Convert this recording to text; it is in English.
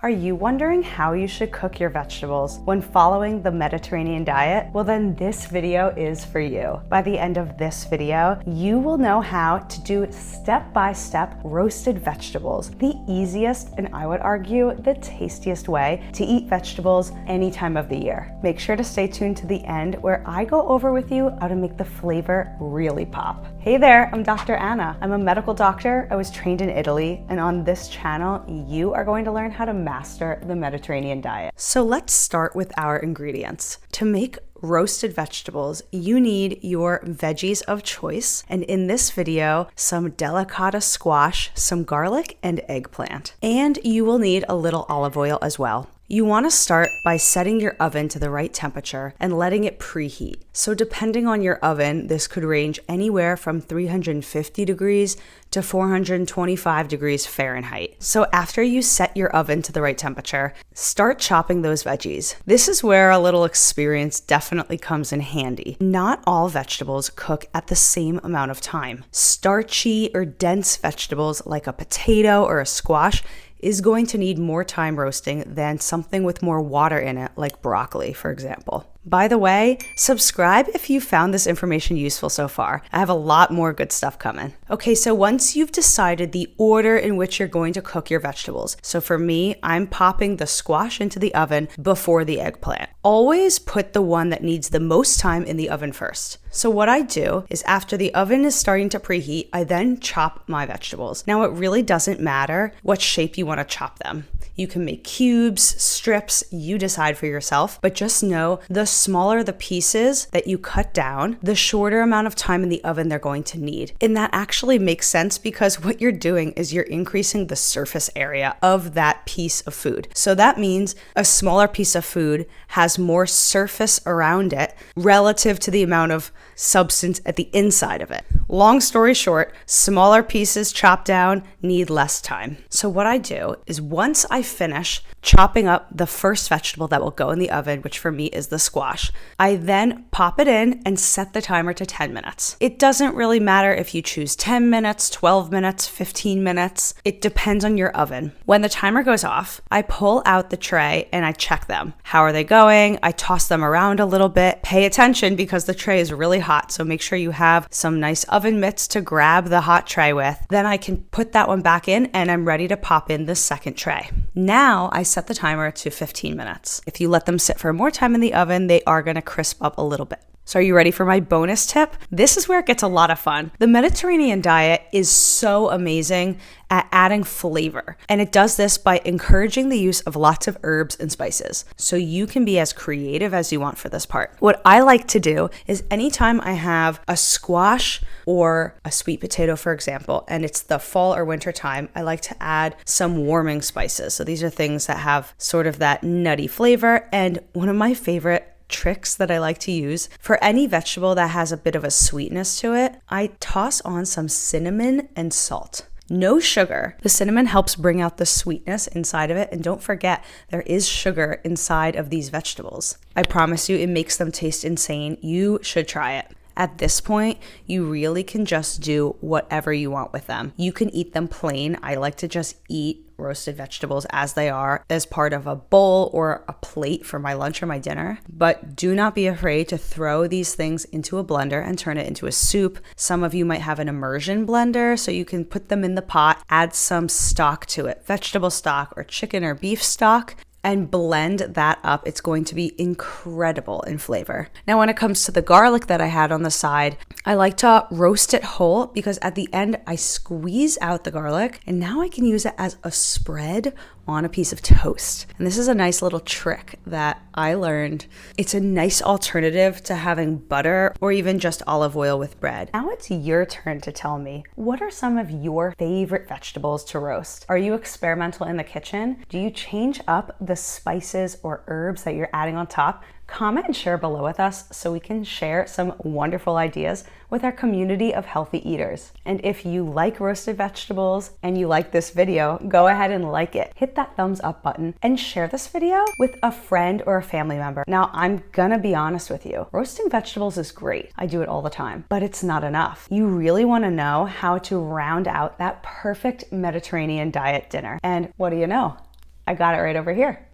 Are you wondering how you should cook your vegetables when following the Mediterranean diet? Well, then this video is for you. By the end of this video, you will know how to do step-by-step roasted vegetables, the easiest and I would argue the tastiest way to eat vegetables any time of the year. Make sure to stay tuned to the end where I go over with you how to make the flavor really pop. Hey there, I'm Dr. Anna. I'm a medical doctor. I was trained in Italy, and on this channel, you are going to learn how to master the Mediterranean diet. So let's start with our ingredients. To make roasted vegetables, you need your veggies of choice, and in this video, some Delicata squash, some garlic, and eggplant. And you will need a little olive oil as well. You want to start by setting your oven to the right temperature and letting it preheat. So depending on your oven, this could range anywhere from 350 degrees to 425 degrees Fahrenheit. So after you set your oven to the right temperature, start chopping those veggies. This is where a little experience definitely comes in handy. Not all vegetables cook at the same amount of time. Starchy or dense vegetables like a potato or a squash is going to need more time roasting than something with more water in it, like broccoli, for example. By the way, subscribe if you found this information useful so far. I have a lot more good stuff coming. Okay, so once you've decided the order in which you're going to cook your vegetables, so for me, I'm popping the squash into the oven before the eggplant. Always put the one that needs the most time in the oven first. So what I do is after the oven is starting to preheat, I then chop my vegetables. Now it really doesn't matter what shape you want to chop them. You can make cubes, strips, you decide for yourself, but just know the smaller the pieces that you cut down, the shorter amount of time in the oven they're going to need. And that actually makes sense because what you're doing is you're increasing the surface area of that piece of food. So that means a smaller piece of food has more surface around it relative to the amount of substance at the inside of it. Long story short, smaller pieces chopped down need less time. So what I do is once I finish chopping up the first vegetable that will go in the oven, which for me is the squash, I then pop it in and set the timer to 10 minutes. It doesn't really matter if you choose 10 minutes, 12 minutes, 15 minutes. It depends on your oven. When the timer goes off, I pull out the tray and I check them. How are they going? I toss them around a little bit. Pay attention because the tray is really hot, so make sure you have some nice oven mitts to grab the hot tray with. Then I can put that one back in and I'm ready to pop in the second tray. Now I set the timer to 15 minutes. If you let them sit for more time in the oven, they are going to crisp up a little bit. So are you ready for my bonus tip? This is where it gets a lot of fun. The Mediterranean diet is so amazing at adding flavor, and it does this by encouraging the use of lots of herbs and spices. So you can be as creative as you want for this part. What I like to do is anytime I have a squash or a sweet potato, for example, and it's the fall or winter time, I like to add some warming spices. So these are things that have sort of that nutty flavor, and one of my favorite tricks that I like to use for any vegetable that has a bit of a sweetness to it, I toss on some cinnamon and salt. No sugar. The cinnamon helps bring out the sweetness inside of it, and don't forget, there is sugar inside of these vegetables. I promise you, it makes them taste insane. You should try it. At this point, you really can just do whatever you want with them. You can eat them plain. I like to just eat roasted vegetables as they are as part of a bowl or a plate for my lunch or my dinner. But do not be afraid to throw these things into a blender and turn it into a soup. Some of you might have an immersion blender, so you can put them in the pot, add some stock to it, vegetable stock or chicken or beef stock, and blend that up. It's going to be incredible in flavor. Now, when it comes to the garlic that I had on the side, I like to roast it whole because at the end I squeeze out the garlic and now I can use it as a spread on a piece of toast. And this is a nice little trick that I learned. It's a nice alternative to having butter or even just olive oil with bread. Now it's your turn to tell me, what are some of your favorite vegetables to roast? Are you experimental in the kitchen? Do you change up the spices or herbs that you're adding on top? Comment and share below with us so we can share some wonderful ideas with our community of healthy eaters. And if you like roasted vegetables and you like this video, go ahead and like it. Hit that thumbs up button and share this video with a friend or a family member. Now, I'm gonna be honest with you. Roasting vegetables is great. I do it all the time, but it's not enough. You really wanna know how to round out that perfect Mediterranean diet dinner. And what do you know? I got it right over here.